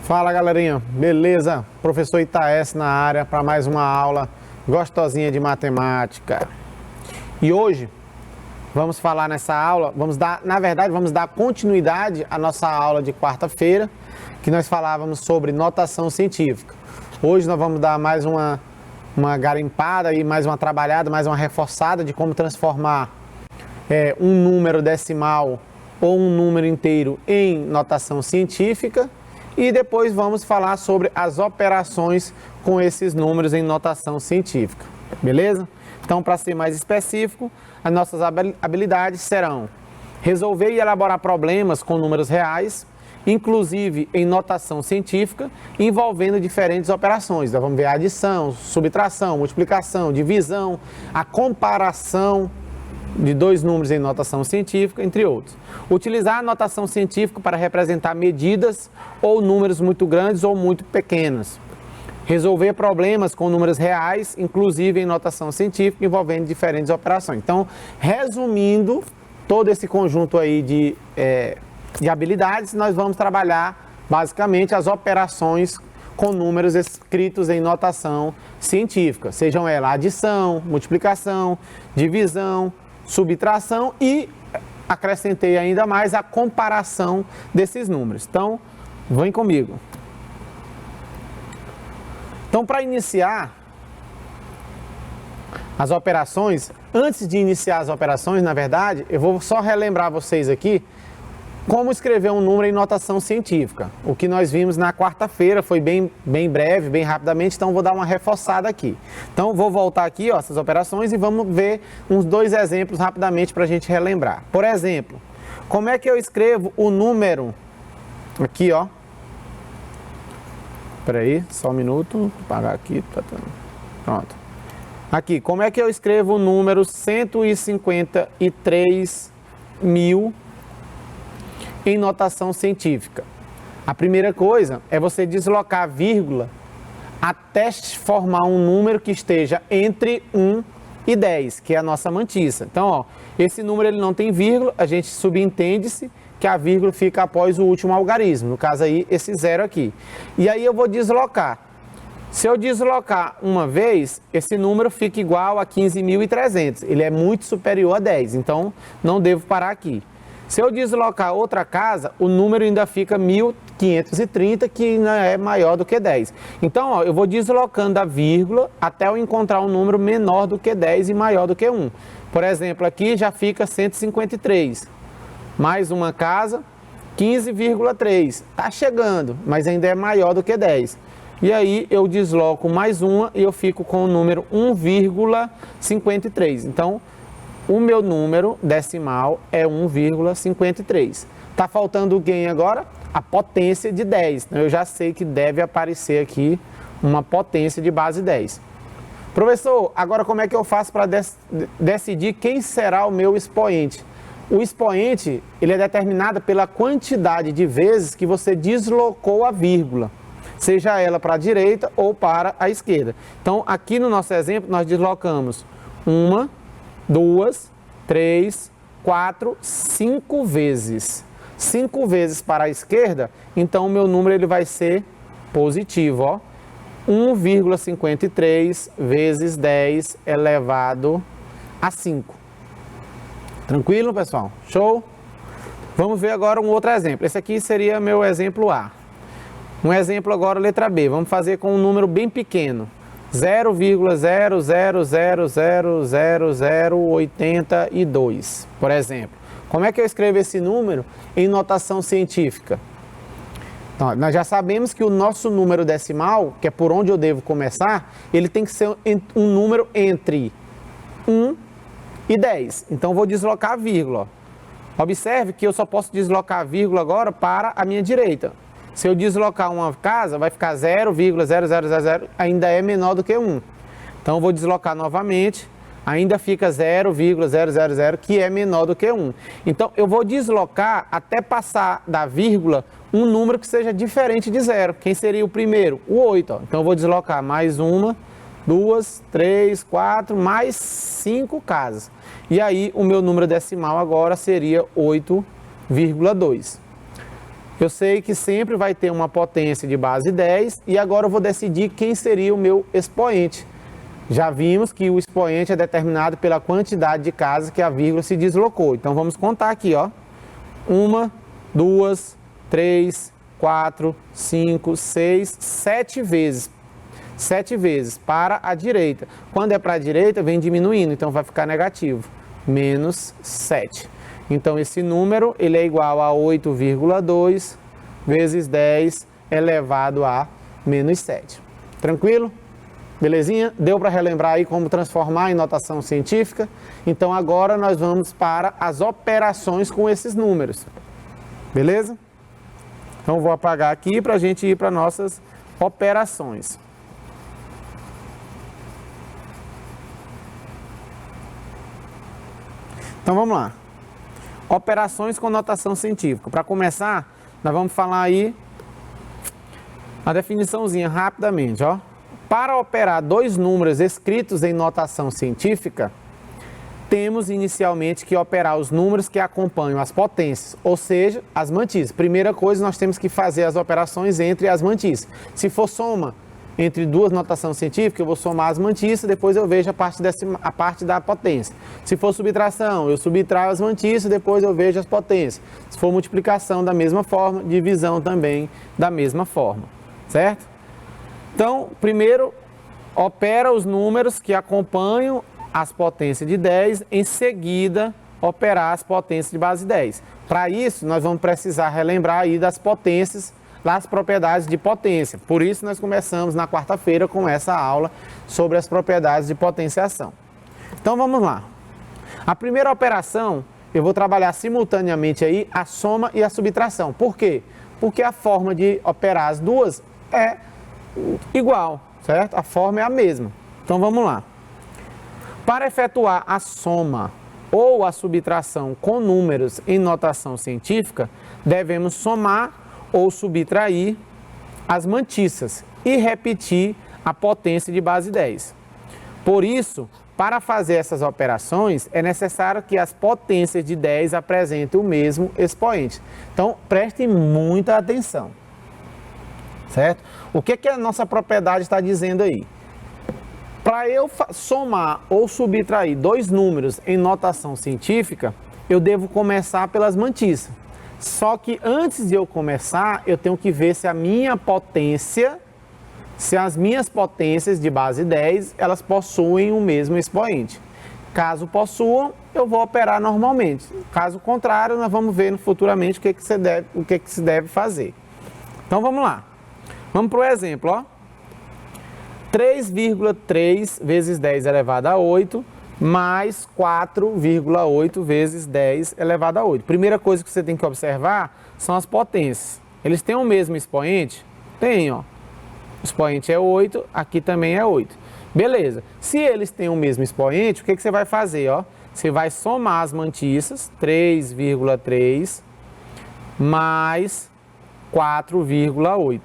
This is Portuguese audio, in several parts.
Fala galerinha, beleza? Professor Itaés na área para mais uma aula gostosinha de matemática. E hoje vamos falar nessa aula, vamos dar continuidade à nossa aula de quarta-feira, que nós falávamos sobre notação científica. Hoje nós vamos dar mais uma garimpada e mais uma trabalhada, mais uma reforçada de como transformar um número decimal ou um número inteiro em notação científica. E depois vamos falar sobre as operações com esses números em notação científica, beleza? Então, para ser mais específico, as nossas habilidades serão resolver e elaborar problemas com números reais, inclusive em notação científica, envolvendo diferentes operações. Nós vamos ver a adição, subtração, multiplicação, divisão, a comparação de dois números em notação científica, entre outros. Utilizar a notação científica para representar medidas ou números muito grandes ou muito pequenos. Resolver problemas com números reais, inclusive em notação científica, envolvendo diferentes operações. Então, resumindo todo esse conjunto aí de habilidades, nós vamos trabalhar basicamente as operações com números escritos em notação científica, sejam elas adição, multiplicação, divisão, subtração e acrescentei ainda mais a comparação desses números. Então, vem comigo. Então, para iniciar as operações, antes de iniciar as operações, na verdade, eu vou só relembrar vocês aqui como escrever um número em notação científica. O que nós vimos na quarta-feira foi bem breve, bem rapidamente, então vou dar uma reforçada aqui. Então vou voltar aqui, ó, essas operações e vamos ver uns dois exemplos rapidamente para a gente relembrar. Por exemplo, como é que eu escrevo o número aqui, ó. Espera aí, só um minuto, vou apagar aqui. Pronto. Aqui, como é que eu escrevo o número 153.000 em notação científica? A primeira coisa é você deslocar a vírgula até formar um número que esteja entre 1 e 10, que é a nossa mantissa. Então, ó, esse número ele não tem vírgula, a gente subentende-se que a vírgula fica após o último algarismo, no caso aí, esse zero aqui. E aí eu vou deslocar. Se eu deslocar uma vez, esse número fica igual a 15.300. Ele é muito superior a 10, então não devo parar aqui. Se eu deslocar outra casa, o número ainda fica 1.530, que ainda é maior do que 10. Então, ó, eu vou deslocando a vírgula até eu encontrar um número menor do que 10 e maior do que 1. Por exemplo, aqui já fica 153. Mais uma casa, 15,3. Está chegando, mas ainda é maior do que 10. E aí eu desloco mais uma e eu fico com o número 1,53. Então, o meu número decimal é 1,53. Está faltando o gain agora? A potência de 10. Eu já sei que deve aparecer aqui uma potência de base 10. Professor, agora como é que eu faço para decidir quem será o meu expoente? O expoente ele é determinado pela quantidade de vezes que você deslocou a vírgula, seja ela para a direita ou para a esquerda. Então, aqui no nosso exemplo, nós deslocamos 1, 2, 3, 4, 5 vezes. 5 vezes para a esquerda, então o meu número ele vai ser positivo, ó. 1,53 vezes 10 elevado a 5. Tranquilo, pessoal? Show? Vamos ver agora um outro exemplo. Esse aqui seria meu exemplo A. Um exemplo agora, letra B. Vamos fazer com um número bem pequeno. 0,0000082, por exemplo. Como é que eu escrevo esse número em notação científica? Então, nós já sabemos que o nosso número decimal, que é por onde eu devo começar, ele tem que ser um número entre 1 e 10. Então, vou deslocar a vírgula. Observe que eu só posso deslocar a vírgula agora para a minha direita. Se eu deslocar uma casa, vai ficar 0,0000, ainda é menor do que 1. Então, eu vou deslocar novamente, ainda fica 0,000, que é menor do que 1. Então, eu vou deslocar até passar da vírgula um número que seja diferente de 0. Quem seria o primeiro? O 8. Ó. Então, eu vou deslocar mais uma, 2, 3, 4, mais 5 casas. E aí, o meu número decimal agora seria 8,2. Eu sei que sempre vai ter uma potência de base 10 e agora eu vou decidir quem seria o meu expoente. Já vimos que o expoente é determinado pela quantidade de casas que a vírgula se deslocou. Então vamos contar aqui, ó. 1, 2, 3, 4, 5, 6, 7 vezes. 7 vezes para a direita. Quando é para a direita, vem diminuindo, então vai ficar negativo. Menos 7. Então esse número ele é igual a 8,2 vezes 10 elevado a menos 7. Tranquilo? Belezinha? Deu para relembrar aí como transformar em notação científica? Então agora nós vamos para as operações com esses números. Beleza? Então vou apagar aqui para a gente ir para nossas operações. Então vamos lá. Operações com notação científica. Para começar, nós vamos falar aí a definiçãozinha rapidamente, ó. Para operar dois números escritos em notação científica, temos inicialmente que operar os números que acompanham as potências, ou seja, as mantícias. Primeira coisa, nós temos que fazer as operações entre as mantícias. Se for soma entre duas notações científicas, eu vou somar as mantícias, depois eu vejo a parte da potência. Se for subtração, eu subtraio as mantícias, depois eu vejo as potências. Se for multiplicação, da mesma forma, divisão também da mesma forma, certo? Então, primeiro, opera os números que acompanham as potências de 10, em seguida, operar as potências de base 10. Para isso, nós vamos precisar relembrar aí das potências, das propriedades de potência. Por isso, nós começamos na quarta-feira com essa aula sobre as propriedades de potenciação. Então, vamos lá. A primeira operação, eu vou trabalhar simultaneamente aí a soma e a subtração. Por quê? Porque a forma de operar as duas é igual, certo? A forma é a mesma. Então vamos lá. Para efetuar a soma ou a subtração com números em notação científica, devemos somar ou subtrair as mantícias e repetir a potência de base 10. Por isso, para fazer essas operações, é necessário que as potências de 10 apresentem o mesmo expoente. Então, prestem muita atenção. Certo? O que a nossa propriedade está dizendo aí? Para eu somar ou subtrair dois números em notação científica, eu devo começar pelas mantícias. Só que antes de eu começar, eu tenho que ver se a minha potência, se as minhas potências de base 10, elas possuem o mesmo expoente. Caso possuam, eu vou operar normalmente. Caso contrário, nós vamos ver futuramente o que se deve fazer. Então vamos lá. Vamos para o exemplo, ó. 3,3 vezes 10 elevado a 8, mais 4,8 vezes 10 elevado a 8. Primeira coisa que você tem que observar são as potências. Eles têm o mesmo expoente? Tem, ó. O expoente é 8, aqui também é 8. Beleza. Se eles têm o mesmo expoente, o que você vai fazer, ó? Você vai somar as mantícias, 3,3 mais 4,8.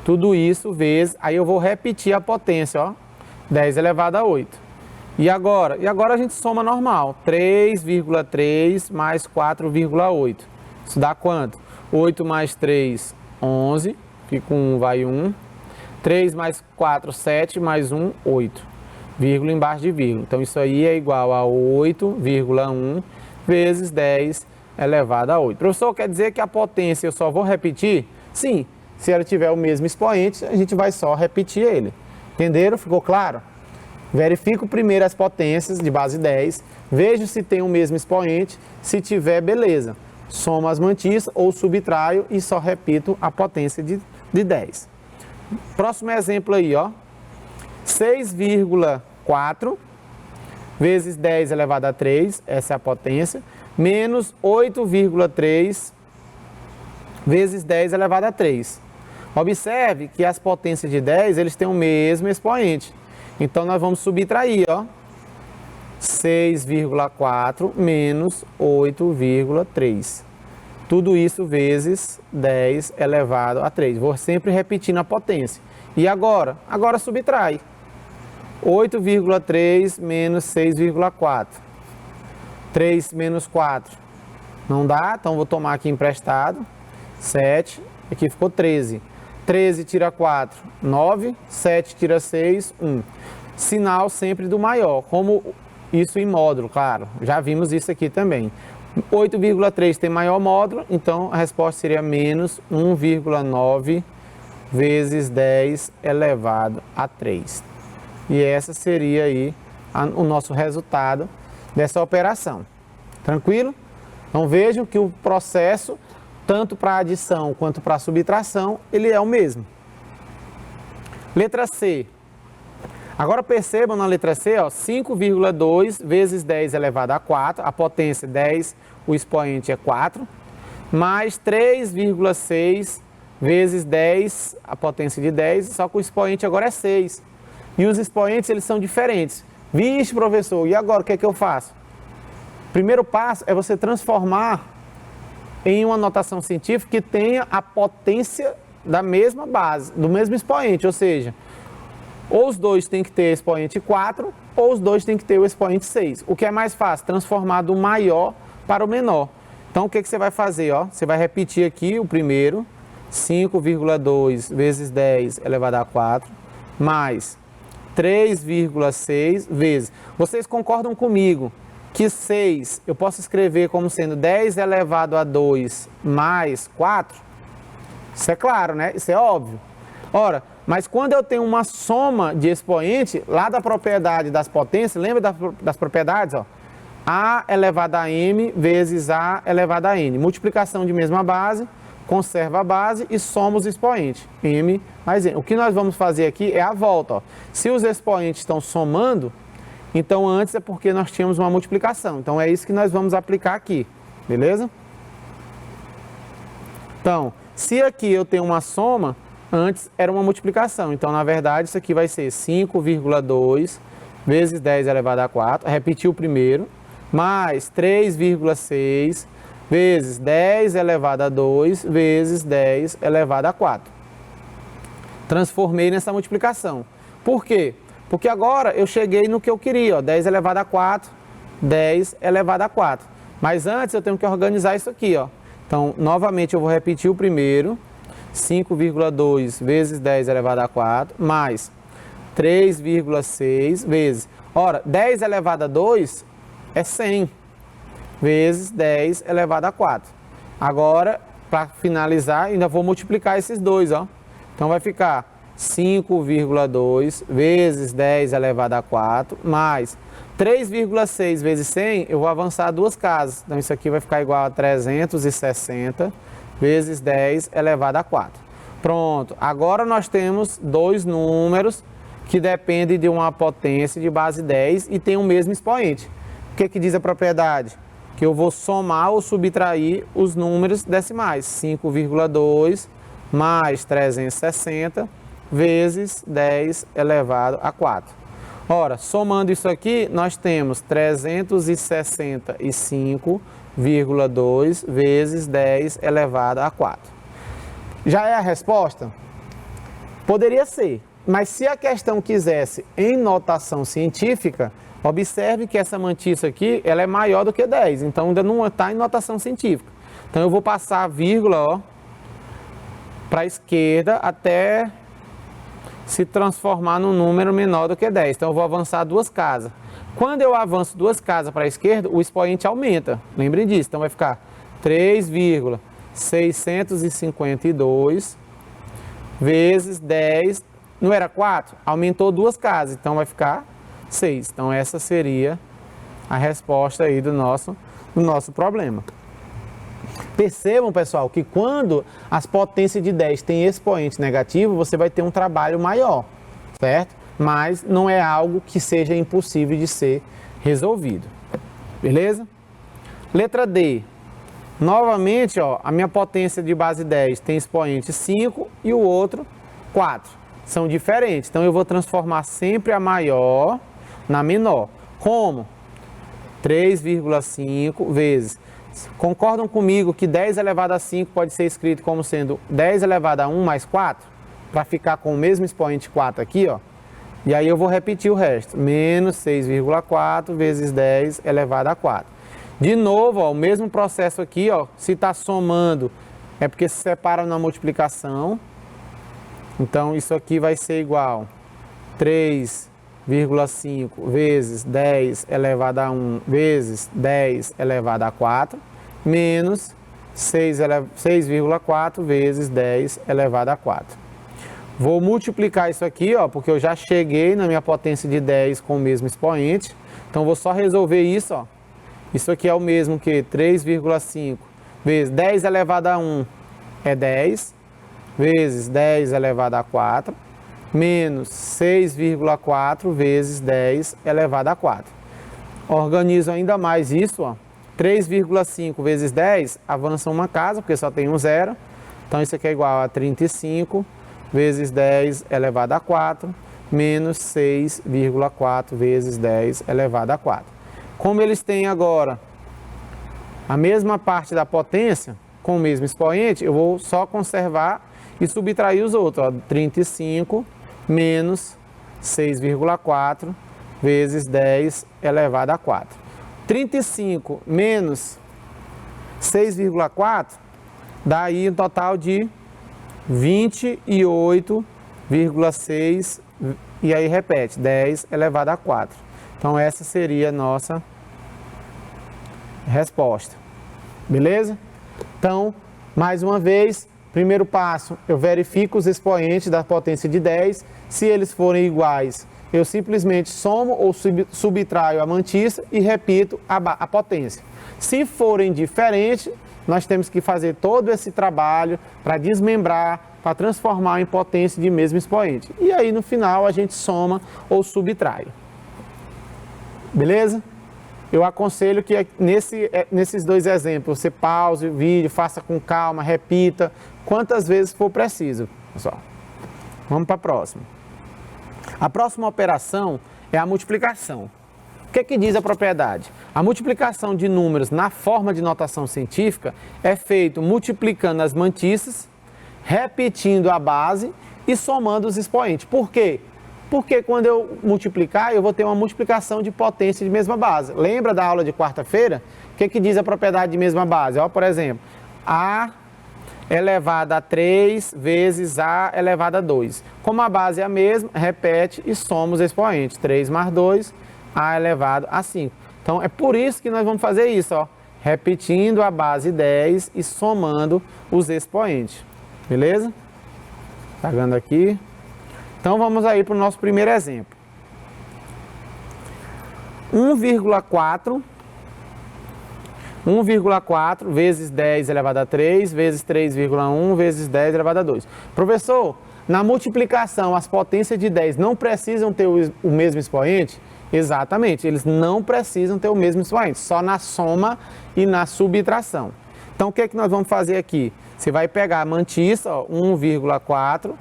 Tudo isso vezes, aí eu vou repetir a potência, ó, 10 elevado a 8. E agora? E agora a gente soma normal, 3,3 mais 4,8. Isso dá quanto? 8 mais 3, 11, fica 1, vai 1. 3 mais 4, 7, mais 1, 8. Vírgula embaixo de vírgula. Então isso aí é igual a 8,1 vezes 10 elevado a 8. Professor, quer dizer que a potência eu só vou repetir? Sim. Se ela tiver o mesmo expoente, a gente vai só repetir ele. Entenderam? Ficou claro? Verifico primeiro as potências de base 10, vejo se tem o mesmo expoente, se tiver, beleza. Somo as mantícias ou subtraio e só repito a potência de 10. Próximo exemplo aí, ó. 6,4 vezes 10 elevado a 3, essa é a potência, menos 8,3 vezes 10 elevado a 3. Observe que as potências de 10, eles têm o mesmo expoente. Então, nós vamos subtrair, ó. 6,4 menos 8,3. Tudo isso vezes 10 elevado a 3. Vou sempre repetindo a potência. E agora? Agora subtrai. 8,3 menos 6,4. 3 menos 4. Não dá, então vou tomar aqui emprestado. 7, aqui ficou 13. 13 tira 4, 9, 7 tira 6, 1. Sinal sempre do maior, como isso em módulo, claro, já vimos isso aqui também. 8,3 tem maior módulo, então a resposta seria menos 1,9 vezes 10 elevado a 3. E essa seria aí o nosso resultado dessa operação. Tranquilo? Então vejam que o processo, tanto para adição quanto para subtração, ele é o mesmo. Letra C. Agora percebam na letra C, 5,2 vezes 10 elevado a 4, a potência 10, o expoente é 4, mais 3,6 vezes 10, a potência de 10, só que o expoente agora é 6. E os expoentes, eles são diferentes. Vixe, professor, e agora o que é que eu faço? Primeiro passo é você transformar em uma notação científica que tenha a potência da mesma base, do mesmo expoente, ou seja, ou os dois têm que ter expoente 4, ou os dois têm que ter o expoente 6. O que é mais fácil? Transformar do maior para o menor. Então, o que você vai fazer? Você vai repetir aqui o primeiro, 5,2 vezes 10 elevado a 4, mais 3,6 vezes... Vocês concordam comigo que 6 eu posso escrever como sendo 10 elevado a 2 mais 4? Isso é claro, né? Isso é óbvio. Ora, mas quando eu tenho uma soma de expoente, lá da propriedade das potências, lembra das propriedades? A elevado a m vezes A elevado a n. Multiplicação de mesma base, conserva a base e soma os expoentes. M mais n. O que nós vamos fazer aqui é a volta. Se os expoentes estão somando, então antes é porque nós tínhamos uma multiplicação. Então é isso que nós vamos aplicar aqui. Beleza? Então, se aqui eu tenho uma soma, antes era uma multiplicação. Então, na verdade, isso aqui vai ser 5,2 vezes 10 elevado a 4. Repetir o primeiro. Mais 3,6 vezes 10 elevado a 2 vezes 10 elevado a 4. Transformei nessa multiplicação. Por quê? Porque agora eu cheguei no que eu queria, 10 elevado a 4, 10 elevado a 4. Mas antes eu tenho que organizar isso aqui, Então, novamente eu vou repetir o primeiro, 5,2 vezes 10 elevado a 4, mais 3,6 vezes... Ora, 10 elevado a 2 é 100, vezes 10 elevado a 4. Agora, para finalizar, ainda vou multiplicar esses dois, Então, vai ficar 5,2 vezes 10 elevado a 4, mais 3,6 vezes 100, eu vou avançar duas casas. Então, isso aqui vai ficar igual a 360 vezes 10 elevado a 4. Pronto, agora nós temos dois números que dependem de uma potência de base 10 e tem o mesmo expoente. O que diz a propriedade? Que eu vou somar ou subtrair os números decimais. 5,2 mais 360 vezes 10 elevado a 4. Ora, somando isso aqui, nós temos 365,2 vezes 10 elevado a 4. Já é a resposta? Poderia ser, mas se a questão quisesse em notação científica, observe que essa mantiça aqui, ela é maior do que 10, então ainda não está em notação científica. Então eu vou passar a vírgula, para a esquerda até se transformar num número menor do que 10. Então eu vou avançar duas casas. Quando eu avanço duas casas para a esquerda, o expoente aumenta. Lembrem disso. Então vai ficar 3,652 vezes 10. Não era 4? Aumentou duas casas. Então vai ficar 6. Então essa seria a resposta aí do nosso problema. Percebam, pessoal, que quando as potências de 10 têm expoente negativo, você vai ter um trabalho maior, certo? Mas não é algo que seja impossível de ser resolvido. Beleza? Letra D. Novamente, a minha potência de base 10 tem expoente 5 e o outro 4. São diferentes, então eu vou transformar sempre a maior na menor. Como? 3,5 vezes... Concordam comigo que 10 elevado a 5 pode ser escrito como sendo 10 elevado a 1 mais 4? Para ficar com o mesmo expoente 4 aqui, E aí eu vou repetir o resto. Menos 6,4 vezes 10 elevado a 4. De novo, o mesmo processo aqui, se está somando é porque se separam na multiplicação. Então, isso aqui vai ser igual a 3,5 vezes 10 elevado a 1 vezes 10 elevado a 4, menos 6,4 vezes 10 elevado a 4. Vou multiplicar isso aqui, ó, porque eu já cheguei na minha potência de 10 com o mesmo expoente. Então, vou só resolver isso, ó. Isso aqui é o mesmo que 3,5 vezes 10 elevado a 1 é 10, vezes 10 elevado a 4, menos 6,4 vezes 10 elevado a 4. Organizo ainda mais isso, ó. 3,5 vezes 10 avança uma casa, porque só tem um zero. Então, isso aqui é igual a 35 vezes 10 elevado a 4, menos 6,4 vezes 10 elevado a 4. Como eles têm agora a mesma parte da potência, com o mesmo expoente, eu vou só conservar e subtrair os outros. Ó, 35 menos 6,4 vezes 10 elevado a 4. 35 menos 6,4 dá aí um total de 28,6 e aí repete, 10 elevado a 4. Então essa seria a nossa resposta. Beleza? Então, mais uma vez, primeiro passo, eu verifico os expoentes da potência de 10. Se eles forem iguais, eu simplesmente somo ou subtraio a mantissa e repito a potência. Se forem diferentes, nós temos que fazer todo esse trabalho para desmembrar, para transformar em potência de mesmo expoente. E aí, no final, a gente soma ou subtrai. Beleza? Eu aconselho que nesses dois exemplos, você pause o vídeo, faça com calma, repita, quantas vezes for preciso. Pessoal, vamos para a próxima. A próxima operação é a multiplicação. O que diz a propriedade? A multiplicação de números na forma de notação científica é feito multiplicando as mantissas, repetindo a base e somando os expoentes. Por quê? Porque quando eu multiplicar, eu vou ter uma multiplicação de potência de mesma base. Lembra da aula de quarta-feira? O que diz a propriedade de mesma base? Ó, por exemplo, A elevado a 3 vezes A elevado a 2. Como a base é a mesma, repete e soma os expoentes. 3 mais 2, A elevado a 5. Então, é por isso que nós vamos fazer isso, ó. Repetindo a base 10 e somando os expoentes. Beleza? Pegando aqui. Então, vamos aí para o nosso primeiro exemplo. 1,4 vezes 10 elevado a 3 vezes 3,1 vezes 10 elevado a 2. Professor, na multiplicação, as potências de 10 não precisam ter o mesmo expoente? Exatamente, eles não precisam ter o mesmo expoente, só na soma e na subtração. Então, o que nós vamos fazer aqui? Você vai pegar a mantissa, 1,4,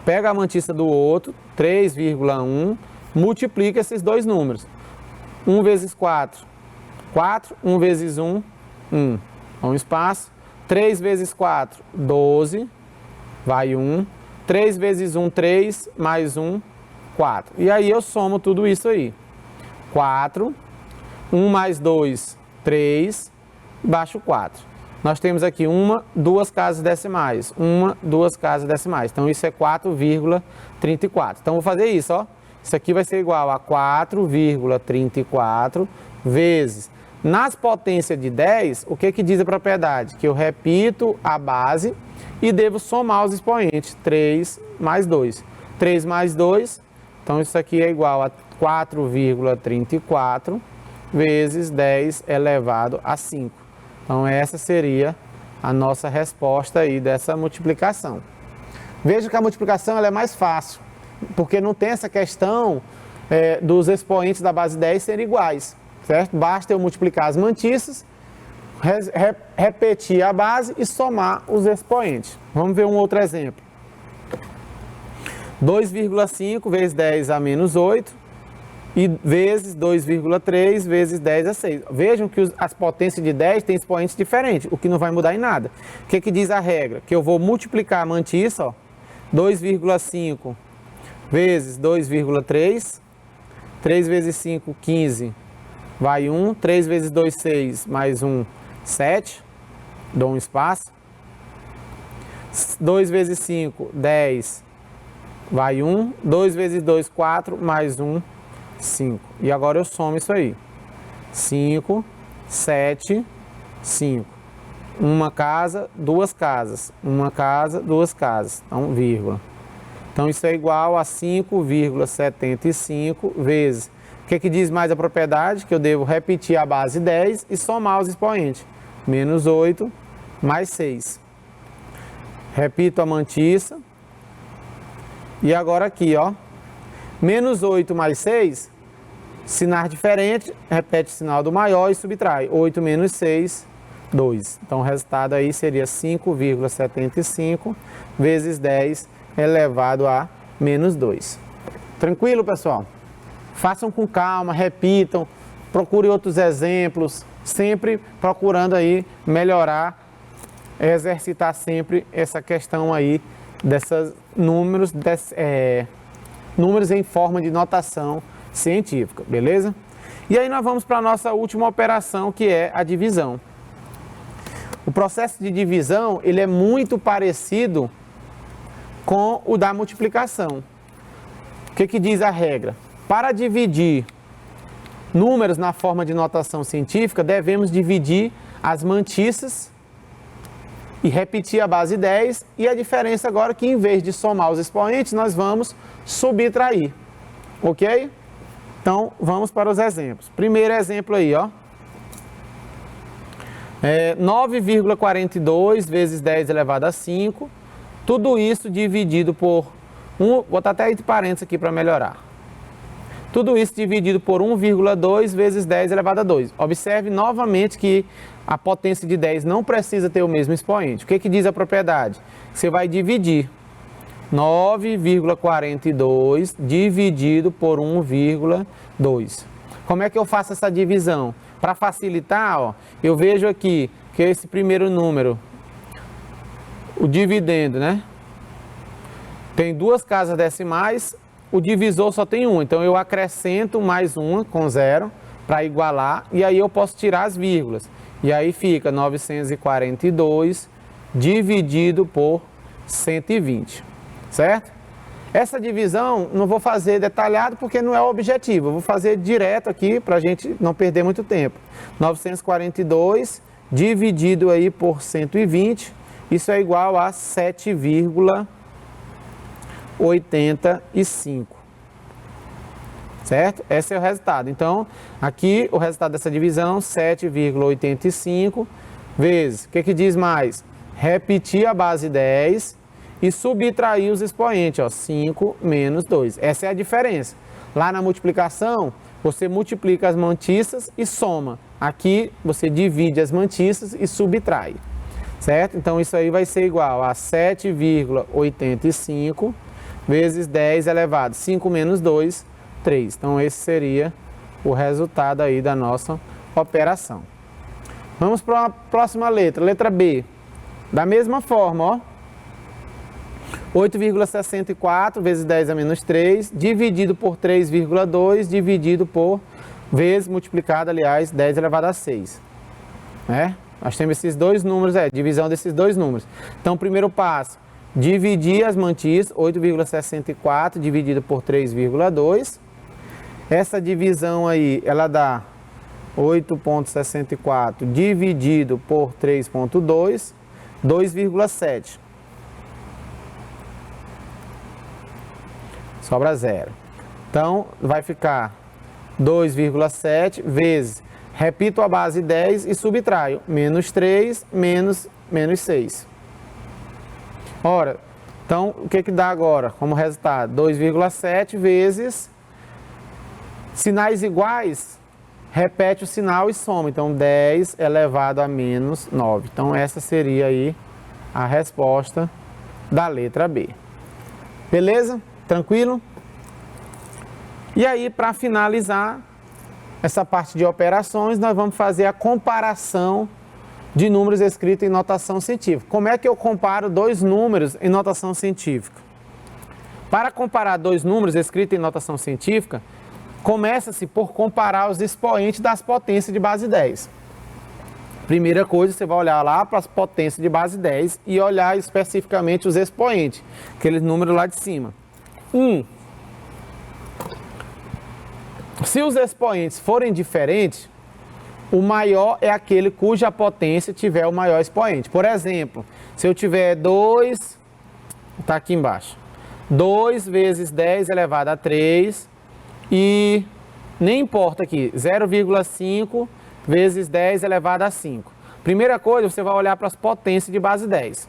pega a mantissa do outro, 3,1, multiplica esses dois números. 1 vezes 4, 4. 1 vezes 1, 1. Um espaço. 3 vezes 4, 12. Vai 1. 3 vezes 1, 3. Mais 1, 4. E aí eu somo tudo isso aí. 4. 1 mais 2, 3. Baixo 4. Nós temos aqui 2 casas decimais. 2 casas decimais. Então, isso é 4,34. Então, vou fazer isso, ó. Isso aqui vai ser igual a 4,34 vezes. Nas potências de 10, o que diz a propriedade? Que eu repito a base e devo somar os expoentes. 3 mais 2. 3 mais 2, então isso aqui é igual a 4,34 vezes 10 elevado a 5. Então, essa seria a nossa resposta aí dessa multiplicação. Veja que a multiplicação ela é mais fácil, porque não tem essa questão dos expoentes da base 10 serem iguais, certo? Basta eu multiplicar as mantissas, repetir a base e somar os expoentes. Vamos ver um outro exemplo. 2,5 vezes 10 a menos 8. E vezes 2,3 vezes 10 a 6. Vejam que as potências de 10 têm expoentes diferentes, o que não vai mudar em nada. O que diz a regra? Que eu vou multiplicar a mantissa, 2,5 vezes 2,3. 3 vezes 5, 15. Vai 1. 3 vezes 2, 6. Mais 1, 7. Dou um espaço. 2 vezes 5, 10, vai 1. 2 vezes 2, 4, mais 1, 5. E agora eu somo isso aí. 5, 7, 5. Uma casa, duas casas. Uma casa, duas casas. Então, vírgula. Então, isso é igual a 5,75 vezes. O que diz mais a propriedade? Que eu devo repetir a base 10 e somar os expoentes. Menos 8 mais 6. Repito a mantiça. E agora aqui, ó. Menos 8 mais 6, sinal diferente, repete o sinal do maior e subtrai. 8 menos 6, 2. Então, o resultado aí seria 5,75 vezes 10 elevado a menos 2. Tranquilo, pessoal? Façam com calma, repitam, procurem outros exemplos, sempre procurando aí melhorar, exercitar sempre essa questão aí desses números, números em forma de notação científica, beleza? E aí nós vamos para a nossa última operação, que é a divisão. O processo de divisão, ele é muito parecido com o da multiplicação. O que diz a regra? Para dividir números na forma de notação científica, devemos dividir as mantiças e repetir a base 10, e a diferença agora é que em vez de somar os expoentes, nós vamos subtrair, ok? Então, vamos para os exemplos. Primeiro exemplo aí, ó. 9,42 vezes 10 elevado a 5, tudo isso dividido por 1, vou botar até entre parênteses aqui para melhorar. Tudo isso dividido por 1,2 vezes 10 elevado a 2. Observe novamente que a potência de 10 não precisa ter o mesmo expoente. O que diz a propriedade? Você vai dividir 9,42 dividido por 1,2. Como é que eu faço essa divisão? Para facilitar, ó, eu vejo aqui que esse primeiro número, o dividendo, né? Tem duas casas decimais, o divisor só tem 1. Então, eu acrescento mais uma com 0 para igualar, e aí eu posso tirar as vírgulas. E aí fica 942 dividido por 120, certo? Essa divisão não vou fazer detalhado porque não é o objetivo. Eu vou fazer direto aqui para a gente não perder muito tempo. 942 dividido aí por 120, isso é igual a 7,85. Certo? Esse é o resultado. Então, aqui o resultado dessa divisão, 7,85 vezes, o que diz mais? Repetir a base 10 e subtrair os expoentes, ó, 5 menos 2. Essa é a diferença. Lá na multiplicação, você multiplica as mantiças e soma. Aqui, você divide as mantiças e subtrai, certo? Então, isso aí vai ser igual a 7,85 vezes 10 elevado a 5 menos 2, 3. Então, esse seria o resultado aí da nossa operação. Vamos para a próxima letra, letra B. Da mesma forma, ó. 8,64 vezes 10 a menos 3, dividido por 3,2, dividido por, vezes, multiplicado, aliás, 10 elevado a 6. Né? Nós temos esses dois números, divisão desses dois números. Então, primeiro passo, dividir as mantiças, 8,64 dividido por 3,2. Essa divisão aí, ela dá 8,64 dividido por 3,2, 2,7. Sobra 0. Então, vai ficar 2,7 vezes, repito a base 10 e subtraio, menos 3, menos 6. Ora, então, o que dá agora como resultado? 2,7 vezes, sinais iguais, repete o sinal e soma. Então, 10 elevado a menos 9. Então, essa seria aí a resposta da letra B. Beleza? Tranquilo? E aí, para finalizar essa parte de operações, nós vamos fazer a comparação de números escritos em notação científica. Como é que eu comparo dois números em notação científica? Para comparar dois números escritos em notação científica, começa-se por comparar os expoentes das potências de base 10. Primeira coisa, você vai olhar lá para as potências de base 10 e olhar especificamente os expoentes, aqueles números lá de cima. Se os expoentes forem diferentes, o maior é aquele cuja potência tiver o maior expoente. Por exemplo, se eu tiver 2, está aqui embaixo, 2 vezes 10 elevado a 3 e, nem importa aqui, 0,5 vezes 10 elevado a 5. Primeira coisa, você vai olhar para as potências de base 10.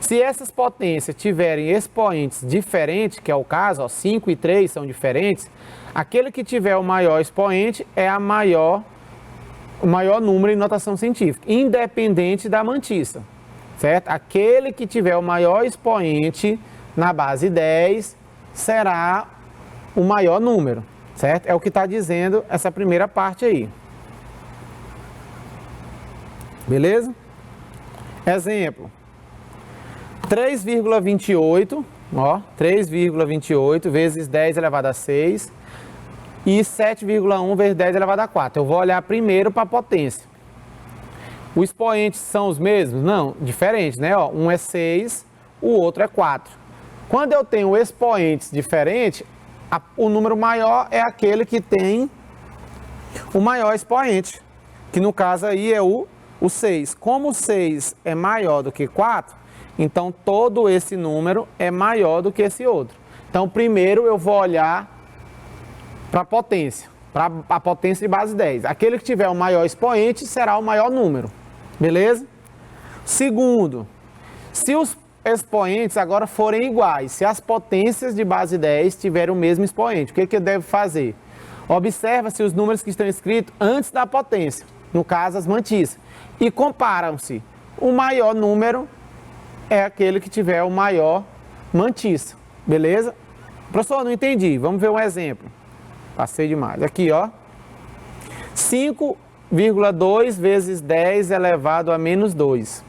Se essas potências tiverem expoentes diferentes, que é o caso, ó, 5 e 3 são diferentes, aquele que tiver o maior expoente é o maior número em notação científica, independente da mantissa, certo? Aquele que tiver o maior expoente na base 10 será o maior número, certo? É o que está dizendo essa primeira parte aí. Beleza? Exemplo. 3,28, ó, 3,28 vezes 10 elevado a 6 e 7,1 vezes 10 elevado a 4. Eu vou olhar primeiro para a potência. Os expoentes são os mesmos? Não, diferentes, né? Ó, um é 6, o outro é 4. Quando eu tenho expoentes diferentes, o número maior é aquele que tem o maior expoente, que no caso aí é o 6. Como o 6 é maior do que 4, então todo esse número é maior do que esse outro. Então primeiro eu vou olhar para a potência de base 10. Aquele que tiver o maior expoente será o maior número, beleza? Segundo, se os expoentes agora forem iguais, se as potências de base 10 tiverem o mesmo expoente, o que eu devo fazer? Observa-se os números que estão escritos antes da potência, no caso as mantissas, e comparam-se. O maior número é aquele que tiver o maior mantissa, beleza? Professor, não entendi, vamos ver um exemplo. Passei demais. Aqui, ó, 5,2 vezes 10 elevado a menos 2.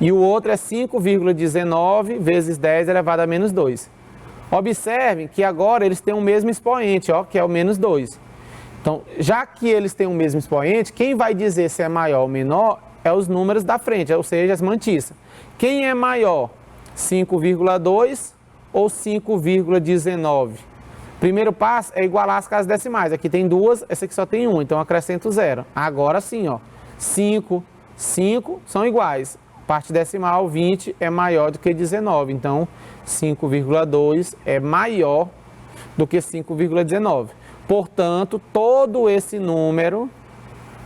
E o outro é 5,19 vezes 10 elevado a menos 2. Observem que agora eles têm o mesmo expoente, ó, que é o menos 2. Então, já que eles têm o mesmo expoente, quem vai dizer se é maior ou menor é os números da frente, ou seja, as mantissas. Quem é maior, 5,2 ou 5,19? Primeiro passo é igualar as casas decimais. Aqui tem duas, essa aqui só tem 1, então acrescento 0. Agora sim, ó, 5 são iguais. Parte decimal, 20 é maior do que 19. Então, 5,2 é maior do que 5,19. Portanto, todo esse número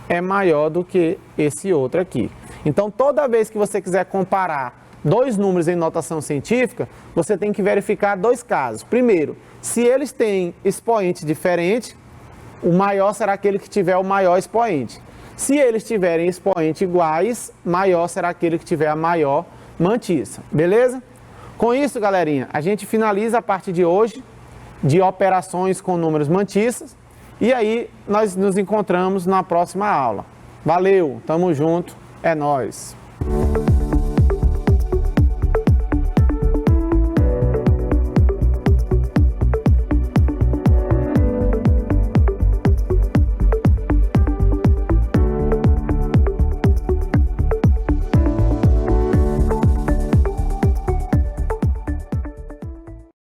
é maior do que esse outro aqui. Então, toda vez que você quiser comparar dois números em notação científica, você tem que verificar dois casos. Primeiro, se eles têm expoentes diferentes, o maior será aquele que tiver o maior expoente. Se eles tiverem expoentes iguais, maior será aquele que tiver a maior mantissa. Beleza? Com isso, galerinha, a gente finaliza a parte de hoje de operações com números mantissas. E aí, nós nos encontramos na próxima aula. Valeu, tamo junto, é nóis!